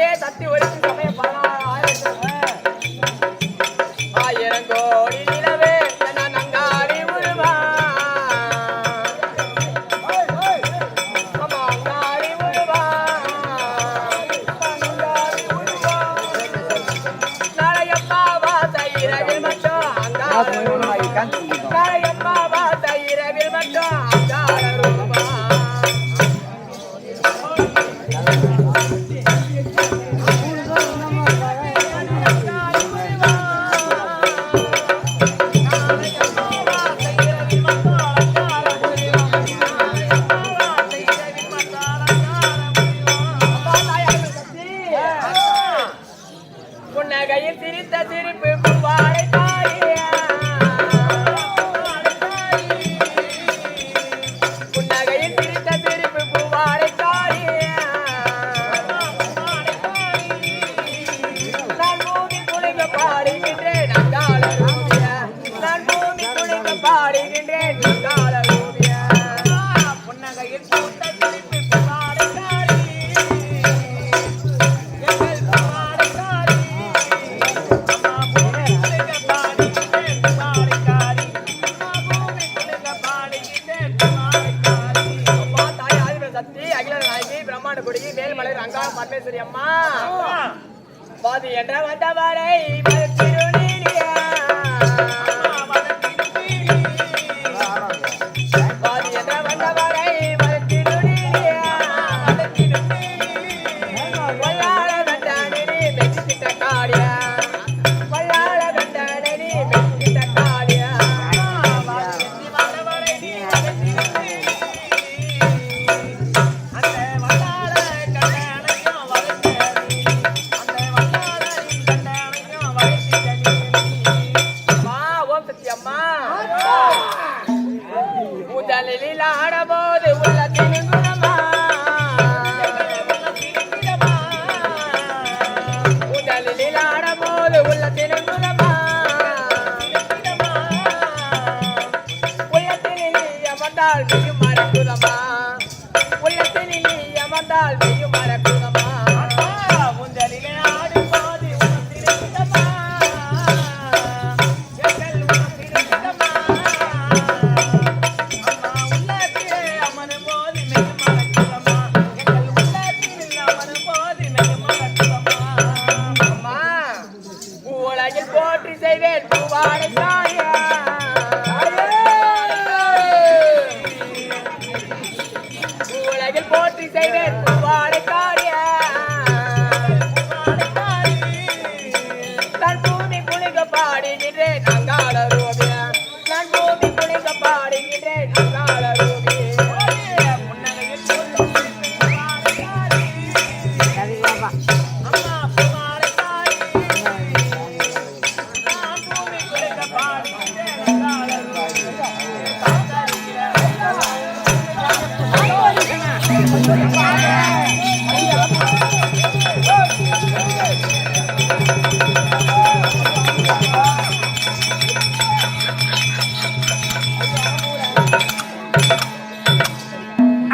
தாயே தத்தி ஒழித்து சமயம் 10,000 கோடி நிலவே என நங்காரி உருவா அங்காரி உருவா நாளையம்மா வாசை இரவில் மட்டும் நாளையம்மா வாசை இரவில் மட்டும் அங்கார ரூபா புன்னகையில் சிரித்த சிரிப்பு பூவாடை தாயே புன்னகையில் சிரித்த சிரிப்பு பூவாடை தாயே நான் பூமி குளிக்க பாடுகின்றேன் அங்காள ரூபிய நான் பூமி குளிக்க பாடுகின்றேன் அங்காள ரூபிய புன்னகையில் பூத்த சிரிப்பு பூவாடை மேல்மலை ரங்கா பரமேஸ்வரி அம்மா பாதி என்ற வந்தவரை பாதி என்ற வந்தவரை வல்லாள கண்டானி மெச்சிட்ட காடியா வல்லாள கண்டானி மெச்சிட்ட காடியா முதலில் ஆடபோது உள்ள திணுகுணமா முதலில் ஆடபோது உள்ள திணுகுணமா உள்ளத்தில் அமர்ந்தால் மெய்யும் மறக்குதமா உள்ளத்தில் அமர்ந்தால் மெய்யும் மறக்குதமா முதலிலே ஆடும்போது போற்றி செய்வேன் பூவாடை தாயே உலகில் போற்றி செய்வேன் பூவாடை தாயே நான் பூமி குளிக்க பாடுகின்றேன் அங்காள ரூபிய நான் பூமி குளிக்க பாடுகின்றேன் அங்காள ரூபிய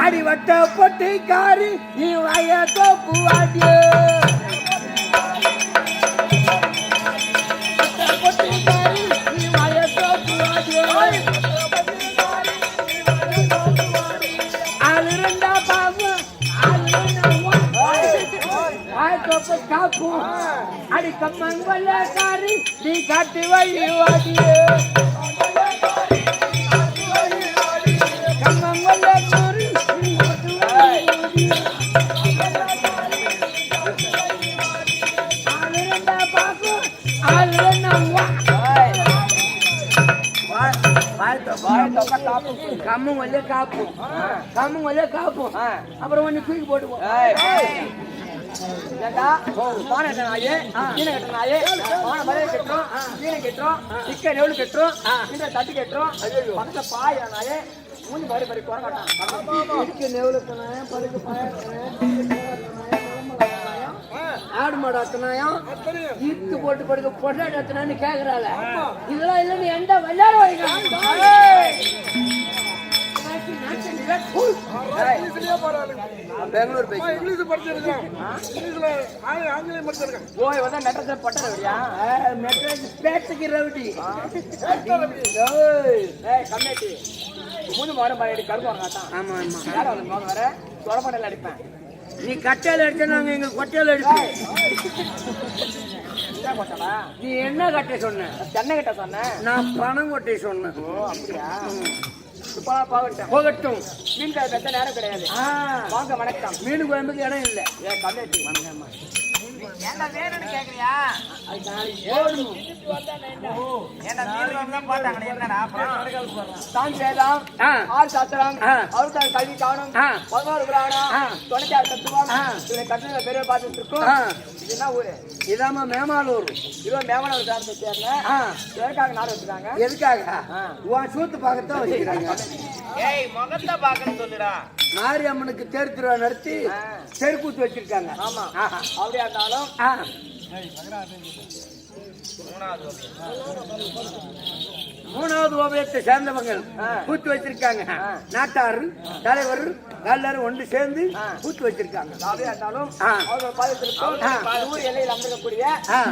அடிவட்ட பொட்டிக்காரி நீ வய தோப்பு வாடியோ பொட்டிக்காரி நீ வய தோப்பு வாடியோ ஆளு ரெண்டா பாபு காப்பு அடி கம்மன் வல்லக்காரி நீ காட்டு வழி வாடியோ கம்மன் வல்லக்காரி கம்மன் வல்ல காப்பு கம்மன் வல்ல காப்பு அப்புறம் ஒண்ணு தூக்கி போட்டுவோம் பானை நாயே கீழே கட்டுற நாயே பானை பழைய கட்டுறோம் கீழே கட்டுறோம் சிக்கன் எவ்வளவு கட்டுறோம் தட்டு கட்டுறோம் பக்கத்துல பாய நாயே மூணு பறி பறி குறை கட்டான் நெவுளுக்கு நாயம் பருக்கு பாய ஆடு மாடு அத்தனாயம் ஈத்து போட்டு படுக்க பொட்டாடு அத்தனான்னு கேக்குறாள் இதெல்லாம் இல்ல நீ எந்த விளையாட வைக்க பெங்களூர் போய் இங்கிலீஷ் படிச்சிருக்கேன். இங்கிலீஷ்ல ஆங்கிலம் படிச்சிருக்கேன். போய் வந்து மெட்ராஸ் பட்டறவியா மெட்ராஸ் பேட்டுக்கு ரவுடி ஏய் கம்மிட்டி மூணு மாடு மாடி கருப்பு வரட்டான் ஆமா ஆமா யார வந்து மோக வர தொடப்படல அடிப்பேன் நீ கட்டையில அடிச்சா நாங்க எங்க கொட்டையில அடிப்போம் என்ன கொட்டடா நீ என்ன கட்டை சொன்ன சென்னை கட்ட சொன்ன நான் பணம் கொட்டை சொன்னேன் ஓ அப்படியா போகட்டும் மீன் கட்ட நேரம் கிடையாது வாங்க வணக்கம் மீன் குழம்புக்கு இடம் இல்லை ஏன் கம்மியாச்சு வணக்கம்மா என்ன வேணும்னு கேக்குறியா அது நாளைக்கு ஓடணும் என்ன மீன் தான் போட்டாங்க என்னடா தான் வேதம் ஆறு சாஸ்திரம் அவருக்கான கல்வி காணும் 16 புராணம் 96 தத்துவம் இதை கட்டுற பெரிய பார்த்துட்டு இருக்கோம் இது என்ன ஊரு இதாம மேமாலூர் இதோ மேமாலூர் சார்ந்த சேர்ந்த எதுக்காக நாடு வச்சுக்காங்க எதுக்காக உன் சூத்து பார்க்கத்தான் வச்சுக்கிறாங்க ஏய் முகத்தை பார்க்கணும் சொல்லுடா மாரியம்மனுக்கு தேர் திருவிழா நடத்தி தெருக்கூத்து வச்சிருக்காங்க ஆமா அப்படியா இருந்தாலும் மூணாவது ஓவியத்தை சேர்ந்தவங்க கூத்து வச்சிருக்காங்க நாட்டாரு தலைவர் எல்லாரும் ஒன்று சேர்ந்து கூத்து வச்சிருக்காங்க அப்படியா இருந்தாலும் அவங்க பாதத்திற்கும் ஊர் எல்லையில் அமர்க்கக்கூடிய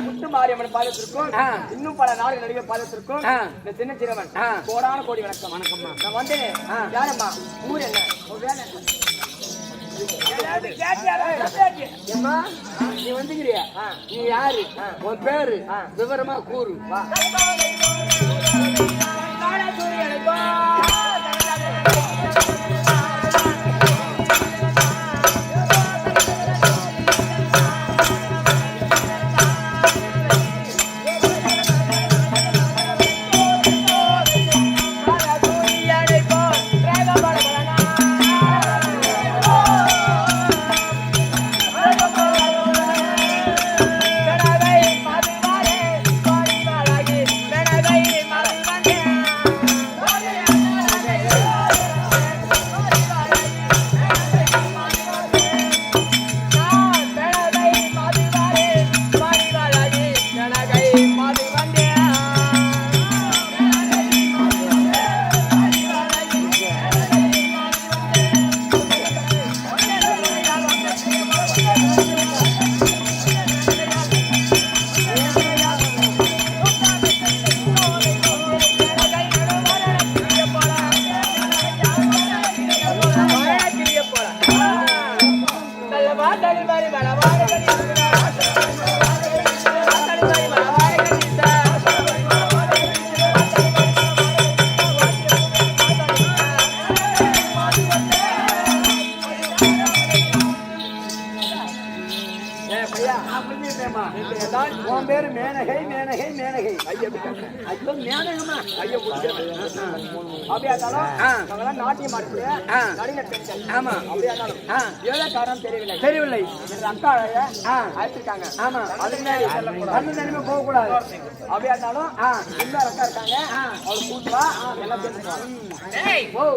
முத்து மாரியம்மன் பாதத்திற்கும் இன்னும் பல நாடு நடிகை பாதத்திற்கும் இந்த சின்ன சிறுவன் கோடான கோடி வணக்கம் வணக்கம்மா நான் வந்து யாரம்மா ஊர் என்ன வேலை நீ வந்துக்கிறியா நீ யாரு உன் பேரு விவரமா கூறு உன் பேரு மேனகை மேனகை மேனகை ஐயோ மேனகமா ஐயோ அப்படியா இருந்தாலும் நாட்டியம் ஆடக்கூடிய நடிகர் பெண்கள் ஆமா அப்படியா இருந்தாலும் ஏழை காரணம் தெரியவில்லை தெரியவில்லை அக்கா அழைச்சிருக்காங்க ஆமா அதுக்கு தனிமை போக கூடாது அப்படியா இருந்தாலும் இன்னொரு அக்கா இருக்காங்க அவளுக்கு கூட்டுவா எல்லாம் தெரிஞ்சுக்குவாங்க